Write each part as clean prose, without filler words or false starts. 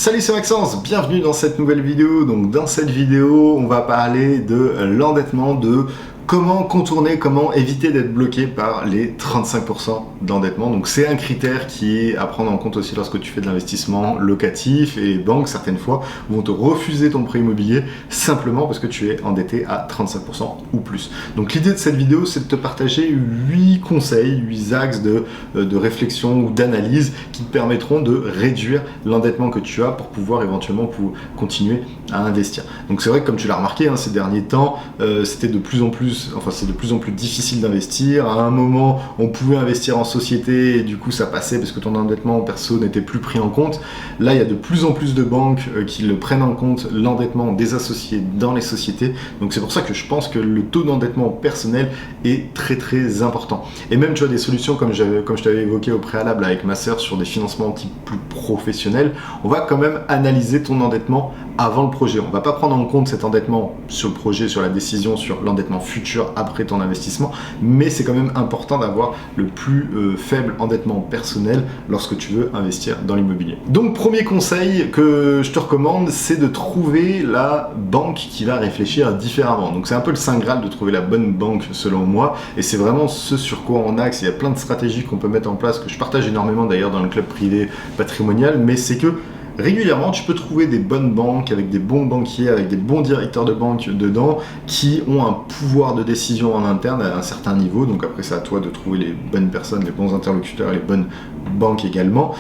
Salut, c'est Maxence, bienvenue dans cette nouvelle vidéo. Donc dans cette vidéo, on va parler de l'endettement, de comment contourner, comment éviter d'être bloqué par les 35% d'endettement. Donc c'est un critère qui est à prendre en compte aussi lorsque tu fais de l'investissement locatif, et les banques certaines fois vont te refuser ton prêt immobilier simplement parce que tu es endetté à 35% ou plus. Donc l'idée de cette vidéo, c'est de te partager 8 conseils, 8 axes de réflexion ou d'analyse qui te permettront de réduire l'endettement que tu as pour pouvoir éventuellement continuer à investir. Donc c'est vrai que comme tu l'as remarqué, ces derniers temps, c'est de plus en plus difficile d'investir. À un moment, on pouvait investir en société et du coup ça passait parce que ton endettement perso n'était plus pris en compte. Là, il y a de plus en plus de banques qui le prennent en compte, l'endettement des associés dans les sociétés. Donc c'est pour ça que je pense que le taux d'endettement personnel est très très important. Et même tu as des solutions comme je t'avais évoqué au préalable avec ma sœur sur des financements type plus professionnels. On va quand même analyser ton endettement avant le projet. On ne va pas prendre en compte cet endettement sur le projet, sur la décision, sur l'endettement futur après ton investissement, mais c'est quand même important d'avoir le plus faible endettement personnel lorsque tu veux investir dans l'immobilier. Donc premier conseil que je te recommande, c'est de trouver la banque qui va réfléchir différemment. Donc c'est un peu le saint graal de trouver la bonne banque selon moi, et c'est vraiment ce sur quoi on axe. Il y a plein de stratégies qu'on peut mettre en place, que je partage énormément d'ailleurs dans le club privé patrimonial, mais c'est que régulièrement, tu peux trouver des bonnes banques avec des bons banquiers, avec des bons directeurs de banque dedans, qui ont un pouvoir de décision en interne à un certain niveau. Donc après, c'est à toi de trouver les bonnes personnes, les bons interlocuteurs, les bonnes banques également,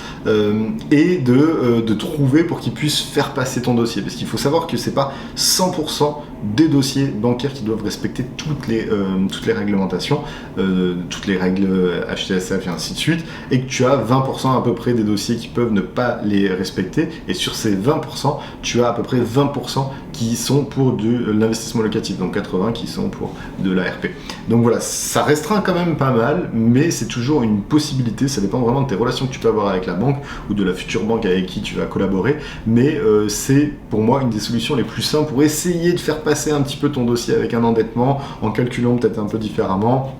et de trouver pour qu'ils puissent faire passer ton dossier. Parce qu'il faut savoir que c'est pas 100% des dossiers bancaires qui doivent respecter toutes les réglementations, toutes les règles HTSF et ainsi de suite, et que tu as 20% à peu près des dossiers qui peuvent ne pas les respecter, et sur ces 20%, tu as à peu près 20% qui sont pour de l'investissement locatif, donc 80% qui sont pour de l'ARP. Donc voilà, ça restreint quand même pas mal, mais c'est toujours une possibilité, ça dépend vraiment de tes relations que tu peux avoir avec la banque, ou de la future banque avec qui tu vas collaborer, mais c'est pour moi une des solutions les plus simples pour essayer de faire passer un petit peu ton dossier avec un endettement, en calculant peut-être un peu différemment,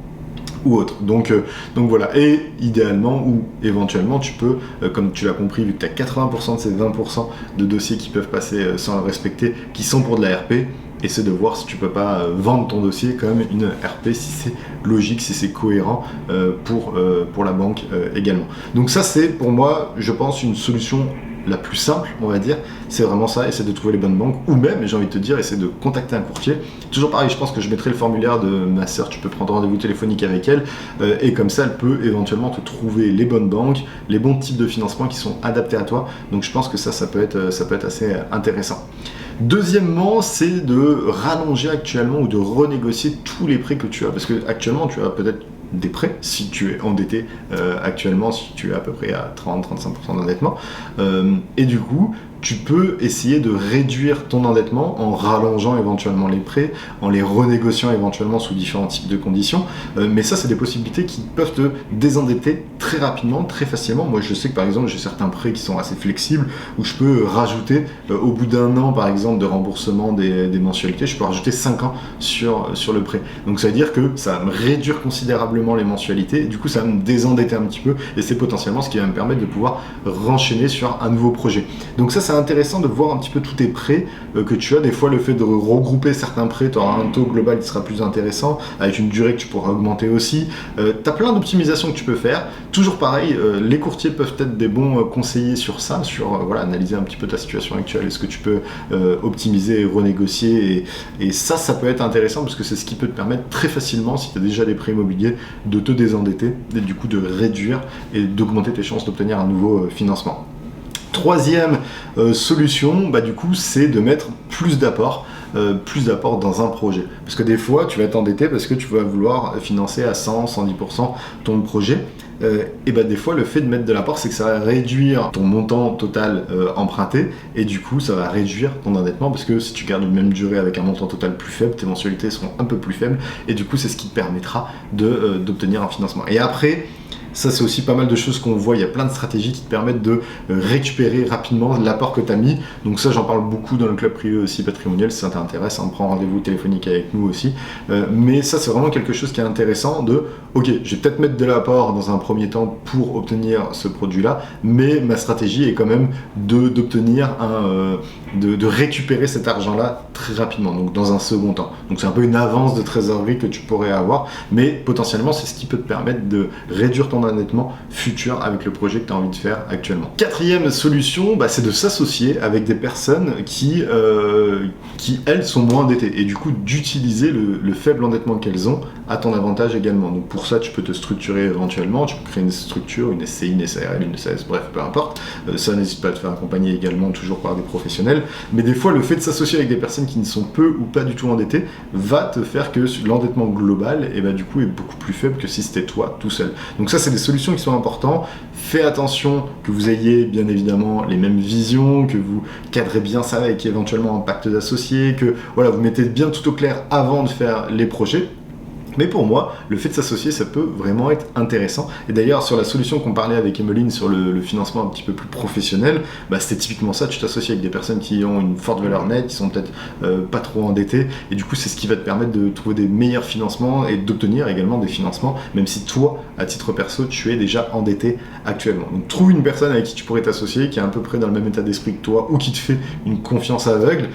ou autre. Donc voilà, et idéalement ou éventuellement tu peux, comme tu l'as compris, vu que tu as 80% de ces 20% de dossiers qui peuvent passer sans le respecter, qui sont pour de la RP, essaie de voir si tu peux pas vendre ton dossier comme une RP, si c'est logique, si c'est cohérent pour la banque également. Donc ça, c'est pour moi, je pense, une solution la plus simple, on va dire, c'est vraiment ça, essayer de trouver les bonnes banques, ou même, j'ai envie de te dire, essayer de contacter un courtier. Toujours pareil, je pense que je mettrai le formulaire de ma sœur, tu peux prendre rendez-vous téléphonique avec elle, et comme ça, elle peut éventuellement te trouver les bonnes banques, les bons types de financement qui sont adaptés à toi. Donc je pense que ça peut être assez intéressant. Deuxièmement, c'est de rallonger actuellement ou de renégocier tous les prêts que tu as, parce que actuellement, tu as peut-être des prêts, si tu es endetté actuellement, si tu es à peu près à 30-35% d'endettement, et du coup tu peux essayer de réduire ton endettement en rallongeant éventuellement les prêts, en les renégociant éventuellement sous différents types de conditions, mais ça c'est des possibilités qui peuvent te désendetter très rapidement, très facilement. Moi je sais que par exemple j'ai certains prêts qui sont assez flexibles, où je peux rajouter au bout d'un an par exemple de remboursement des mensualités, je peux rajouter 5 ans sur le prêt. Donc ça veut dire que ça va me réduire considérablement les mensualités, et du coup ça va me désendetter un petit peu, et c'est potentiellement ce qui va me permettre de pouvoir renchaîner sur un nouveau projet. Donc ça c'est intéressant de voir un petit peu tous tes prêts que tu as. Des fois le fait de regrouper certains prêts, tu auras un taux global qui sera plus intéressant, avec une durée que tu pourras augmenter aussi. Tu as plein d'optimisations que tu peux faire. Toujours pareil, les courtiers peuvent être des bons conseillers sur ça, sur analyser un petit peu ta situation actuelle, est-ce que tu peux optimiser et renégocier, et ça peut être intéressant parce que c'est ce qui peut te permettre très facilement, si tu as déjà des prêts immobiliers, de te désendetter et du coup de réduire et d'augmenter tes chances d'obtenir un nouveau financement. Troisième solution, du coup, c'est de mettre plus d'apport dans un projet. Parce que des fois, tu vas t'endetter parce que tu vas vouloir financer à 100-110% ton projet. Et des fois, le fait de mettre de l'apport, c'est que ça va réduire ton montant total emprunté, et du coup, ça va réduire ton endettement, parce que si tu gardes une même durée avec un montant total plus faible, tes mensualités seront un peu plus faibles, et du coup, c'est ce qui te permettra d'obtenir un financement. Et après, Ça, c'est aussi pas mal de choses qu'on voit. Il y a plein de stratégies qui te permettent de récupérer rapidement l'apport que tu as mis. Donc ça, j'en parle beaucoup dans le club privé aussi patrimonial. Si ça t'intéresse, on prend rendez-vous téléphonique avec nous aussi. Mais ça, c'est vraiment quelque chose qui est intéressant de, ok, je vais peut-être mettre de l'apport dans un premier temps pour obtenir ce produit-là, mais ma stratégie est quand même d'obtenir de récupérer cet argent-là très rapidement, donc dans un second temps. Donc c'est un peu une avance de trésorerie que tu pourrais avoir, mais potentiellement, c'est ce qui peut te permettre de réduire ton endettement futur avec le projet que tu as envie de faire actuellement. Quatrième solution, c'est de s'associer avec des personnes qui elles, sont moins endettées et du coup d'utiliser le faible endettement qu'elles ont à ton avantage également. Donc pour ça, tu peux te structurer éventuellement, tu peux créer une structure, une SCI, une SARL, une SAS, bref, peu importe. Ça, n'hésite pas à te faire accompagner également toujours par des professionnels. Mais des fois, le fait de s'associer avec des personnes qui ne sont peu ou pas du tout endettées va te faire que l'endettement global, du coup, est beaucoup plus faible que si c'était toi tout seul. Donc ça, c'est des solutions qui sont importantes. Fais attention que vous ayez bien évidemment les mêmes visions, que vous cadrez bien ça avec éventuellement un pacte d'associés, que voilà, vous mettez bien tout au clair avant de faire les projets. Mais pour moi, le fait de s'associer, ça peut vraiment être intéressant. Et d'ailleurs, sur la solution qu'on parlait avec Emeline sur le financement un petit peu plus professionnel, c'était typiquement ça. Tu t'associes avec des personnes qui ont une forte valeur nette, qui sont peut-être pas trop endettées. Et du coup, c'est ce qui va te permettre de trouver des meilleurs financements et d'obtenir également des financements, même si toi, à titre perso, tu es déjà endetté actuellement. Donc, trouve une personne avec qui tu pourrais t'associer, qui est à peu près dans le même état d'esprit que toi, ou qui te fait une confiance aveugle.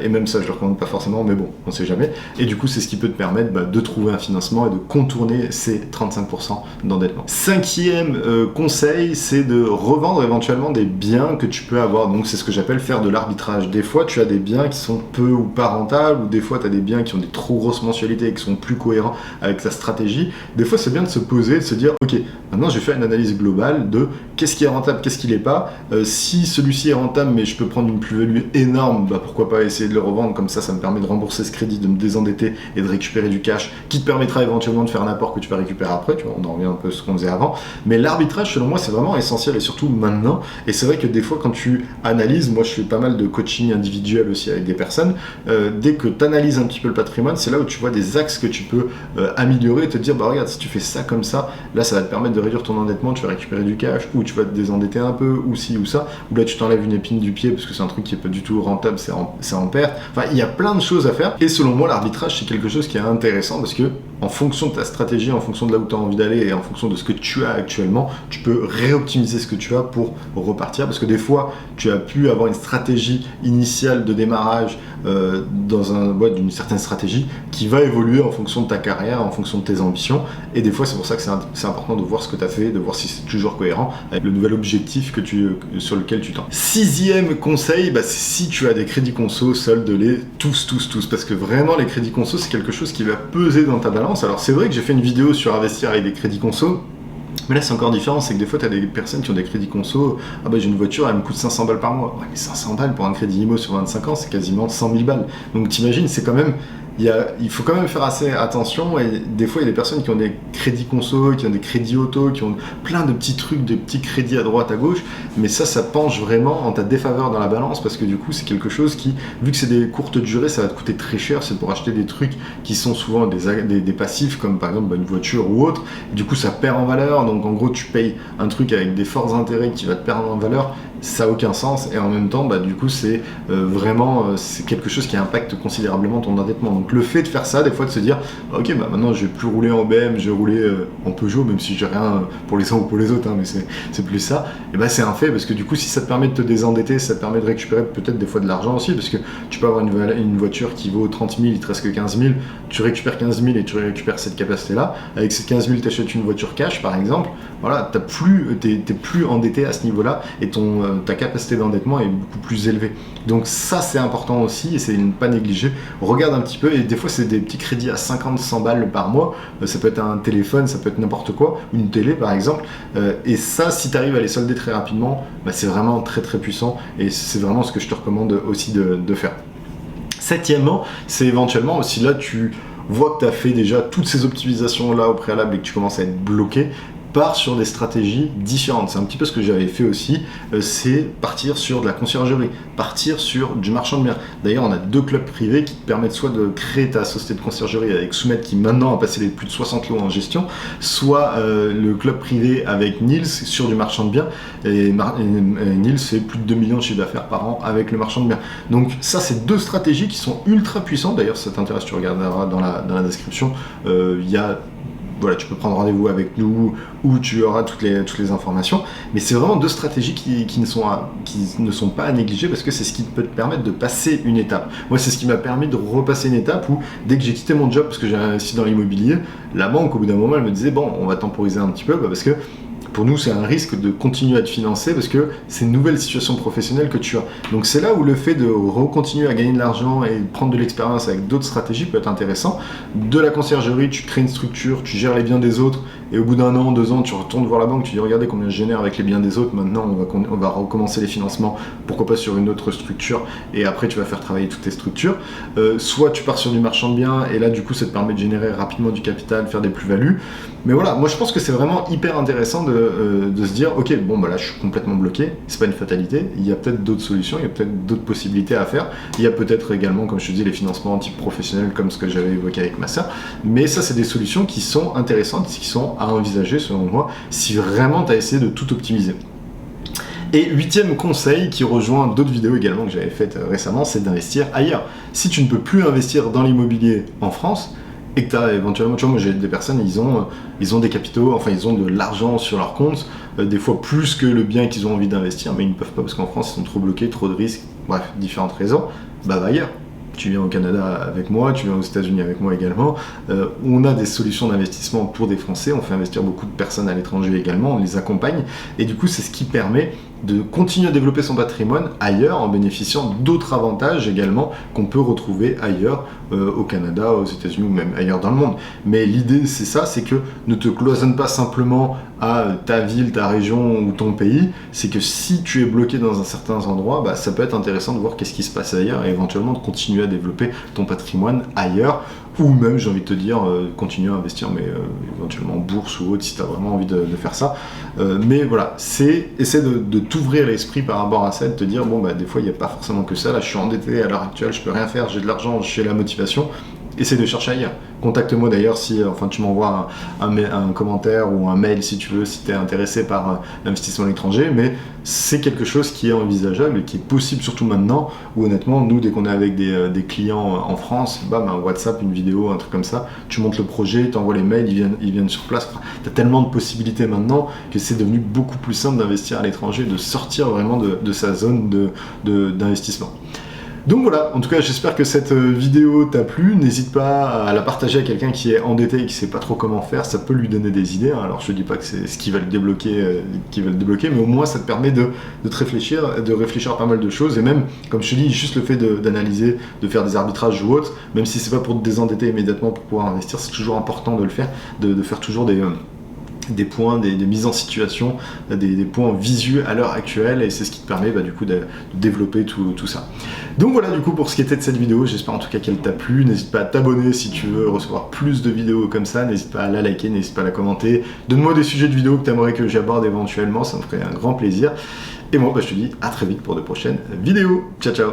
Et même ça, je le recommande pas forcément, mais bon, on sait jamais. Et du coup, c'est ce qui peut te permettre de trouver un financement et de contourner ces 35% d'endettement. Cinquième conseil, c'est de revendre éventuellement des biens que tu peux avoir. Donc c'est ce que j'appelle faire de l'arbitrage. Des fois, tu as des biens qui sont peu ou pas rentables, ou des fois, tu as des biens qui ont des trop grosses mensualités et qui sont plus cohérents avec ta stratégie. Des fois, c'est bien de se poser, de se dire, ok, maintenant je vais faire une analyse globale de qu'est-ce qui est rentable, qu'est-ce qui l'est pas. Si celui-ci est rentable, mais je peux prendre une plus-value énorme, pourquoi pas essayer de le revendre, comme ça me permet de rembourser ce crédit, de me désendetter et de récupérer du cash qui te permettra éventuellement de faire un apport que tu vas récupérer après, tu vois, on en revient un peu à ce qu'on faisait avant. Mais l'arbitrage, selon moi, c'est vraiment essentiel et surtout maintenant. Et c'est vrai que des fois, quand tu analyses, moi je fais pas mal de coaching individuel aussi avec des personnes, dès que tu analyses un petit peu le patrimoine, c'est là où tu vois des axes que tu peux améliorer et te dire, regarde, si tu fais ça comme ça, là ça va te permettre de réduire ton endettement, tu vas récupérer du cash, ou tu vas te désendetter un peu, ou ci ou ça, ou là tu t'enlèves une épine du pied parce que c'est un truc qui est pas du tout rentable, c'est en perte. Enfin, il y a plein de choses à faire. Et selon moi, l'arbitrage, c'est quelque chose qui est intéressant parce que en fonction de ta stratégie, en fonction de là où tu as envie d'aller et en fonction de ce que tu as actuellement, tu peux réoptimiser ce que tu as pour repartir. Parce que des fois, tu as pu avoir une stratégie initiale de démarrage d'une certaine stratégie qui va évoluer en fonction de ta carrière, en fonction de tes ambitions. Et des fois, c'est pour ça que c'est important de voir ce que tu as fait, de voir si c'est toujours cohérent avec le nouvel objectif sur lequel tu tends. Sixième conseil, c'est si tu as des crédits conso, solde-les tous. Parce que vraiment, les crédits conso, c'est quelque chose qui va peser dans ta balance. Alors c'est vrai que j'ai fait une vidéo sur investir avec des crédits conso, mais là c'est encore différent, c'est que des fois tu as des personnes qui ont des crédits conso, j'ai une voiture, elle me coûte 500 balles par mois. Ouais, mais 500 balles pour un crédit IMO sur 25 ans, c'est quasiment 100 000 balles. Donc t'imagines, c'est quand même... Il faut quand même faire assez attention, et des fois il y a des personnes qui ont des crédits conso, qui ont des crédits auto, qui ont plein de petits trucs, de petits crédits à droite, à gauche, mais ça penche vraiment en ta défaveur dans la balance, parce que du coup c'est quelque chose qui, vu que c'est des courtes durées, ça va te coûter très cher, c'est pour acheter des trucs qui sont souvent des passifs, comme par exemple une voiture ou autre, et du coup ça perd en valeur, donc en gros tu payes un truc avec des forts intérêts qui va te perdre en valeur, ça n'a aucun sens, et en même temps du coup c'est vraiment c'est quelque chose qui impacte considérablement ton endettement. Donc le fait de faire ça, des fois de se dire ok, maintenant je vais plus rouler en BM, je vais rouler en Peugeot, même si j'ai rien pour les uns ou pour les autres, mais c'est plus ça, et c'est un fait, parce que du coup si ça te permet de te désendetter, ça te permet de récupérer peut-être des fois de l'argent aussi, parce que tu peux avoir une voiture qui vaut 30 000, il te reste que 15 000, tu récupères 15 000 et tu récupères cette capacité là, avec ces 15 000 tu achètes une voiture cash par exemple, voilà, t'es plus endetté à ce niveau là, et ta capacité d'endettement est beaucoup plus élevée. Donc ça c'est important aussi, et c'est ne pas négliger. Regarde un petit peu, et des fois c'est des petits crédits à 50-100 balles par mois, ça peut être un téléphone, ça peut être n'importe quoi, une télé par exemple, et ça si tu arrives à les solder très rapidement, c'est vraiment très très puissant, et c'est vraiment ce que je te recommande aussi de faire. Septièmement, c'est éventuellement, si là tu vois que tu as fait déjà toutes ces optimisations là au préalable et que tu commences à être bloqué, pars sur des stratégies différentes. C'est un petit peu ce que j'avais fait aussi, c'est partir sur de la conciergerie, partir sur du marchand de biens. D'ailleurs, on a 2 clubs privés qui te permettent soit de créer ta société de conciergerie avec Soumet qui maintenant a passé les plus de 60 lots en gestion, soit le club privé avec Nils sur du marchand de biens. Et Nils fait plus de 2 millions de chiffre d'affaires par an avec le marchand de biens. Donc ça, c'est 2 stratégies qui sont ultra puissantes. D'ailleurs, si ça t'intéresse, tu regarderas dans la description. Il y a voilà, tu peux prendre rendez-vous avec nous où tu auras toutes les informations. Mais c'est vraiment 2 stratégies qui ne sont pas à négliger parce que c'est ce qui peut te permettre de passer une étape. Moi, c'est ce qui m'a permis de repasser une étape où, dès que j'ai quitté mon job parce que j'ai investi dans l'immobilier, la banque, au bout d'un moment, elle me disait bon, on va temporiser un petit peu parce que pour nous, c'est un risque de continuer à te financer parce que c'est une nouvelle situation professionnelle que tu as. Donc c'est là où le fait de recontinuer à gagner de l'argent et prendre de l'expérience avec d'autres stratégies peut être intéressant. De la conciergerie, tu crées une structure, tu gères les biens des autres et au bout d'un an, 2 ans, tu retournes voir la banque, tu dis regardez combien je génère avec les biens des autres, maintenant on va recommencer les financements, pourquoi pas sur une autre structure et après tu vas faire travailler toutes tes structures. Soit tu pars sur du marchand de biens et là du coup ça te permet de générer rapidement du capital, faire des plus-values. Mais voilà, moi je pense que c'est vraiment hyper intéressant de se dire ok, bon bah là je suis complètement bloqué, c'est pas une fatalité, il y a peut-être d'autres solutions, il y a peut-être d'autres possibilités à faire, il y a peut-être également, comme je te dis, les financements type professionnel comme ce que j'avais évoqué avec ma sœur, mais ça c'est des solutions qui sont intéressantes, qui sont à envisager selon moi si vraiment tu as essayé de tout optimiser. Et 8e conseil qui rejoint d'autres vidéos également que j'avais faites récemment, c'est d'investir ailleurs. Si tu ne peux plus investir dans l'immobilier en France, et que tu as éventuellement, tu vois, moi j'ai des personnes, ils ont des capitaux, enfin ils ont de l'argent sur leur compte, des fois plus que le bien qu'ils ont envie d'investir, mais ils ne peuvent pas parce qu'en France ils sont trop bloqués, trop de risques, bref, différentes raisons, bah va ailleurs. Tu viens au Canada avec moi, tu viens aux États-Unis avec moi également. On a des solutions d'investissement pour des Français, on fait investir beaucoup de personnes à l'étranger également, on les accompagne, et du coup c'est ce qui permet de continuer à développer son patrimoine ailleurs en bénéficiant d'autres avantages également qu'on peut retrouver ailleurs au Canada, aux États-Unis ou même ailleurs dans le monde. Mais l'idée c'est ça, c'est que ne te cloisonne pas simplement à ta ville, ta région ou ton pays, c'est que si tu es bloqué dans un certain endroit, bah, ça peut être intéressant de voir qu'est-ce qui se passe ailleurs et éventuellement de continuer à développer ton patrimoine ailleurs. Ou même, j'ai envie de te dire, continuer à investir, mais éventuellement en bourse ou autre, si tu as vraiment envie de faire ça. Mais voilà, essaie de t'ouvrir l'esprit par rapport à ça, de te dire, bon, bah, des fois, il n'y a pas forcément que ça. Là, je suis endetté à l'heure actuelle, je peux rien faire, j'ai de l'argent, j'ai la motivation. Essaie de chercher ailleurs. Contacte-moi d'ailleurs si tu m'envoies un commentaire ou un mail si tu veux, si tu es intéressé par l'investissement à l'étranger, mais c'est quelque chose qui est envisageable et qui est possible surtout maintenant où honnêtement, nous dès qu'on est avec des clients en France, bam, un WhatsApp, une vidéo, un truc comme ça, tu montes le projet, tu envoies les mails, ils viennent sur place. Enfin, tu as tellement de possibilités maintenant que c'est devenu beaucoup plus simple d'investir à l'étranger, de sortir vraiment de sa zone d'investissement. Donc voilà, en tout cas j'espère que cette vidéo t'a plu, n'hésite pas à la partager à quelqu'un qui est endetté et qui sait pas trop comment faire, ça peut lui donner des idées, hein. Alors je te dis pas que c'est ce qui va le débloquer, mais au moins ça te permet de réfléchir à pas mal de choses, et même, comme je te dis, juste le fait d'analyser, de faire des arbitrages ou autre, même si c'est pas pour te désendetter immédiatement pour pouvoir investir, c'est toujours important de le faire, de faire toujours des points, des mises en situation, des points visuels à l'heure actuelle, et c'est ce qui te permet du coup de développer tout ça. Donc voilà du coup pour ce qui était de cette vidéo, j'espère en tout cas qu'elle t'a plu, n'hésite pas à t'abonner si tu veux recevoir plus de vidéos comme ça, n'hésite pas à la liker, n'hésite pas à la commenter, donne-moi des sujets de vidéos que tu aimerais que j'aborde éventuellement, ça me ferait un grand plaisir, et moi je te dis à très vite pour de prochaines vidéos, ciao ciao.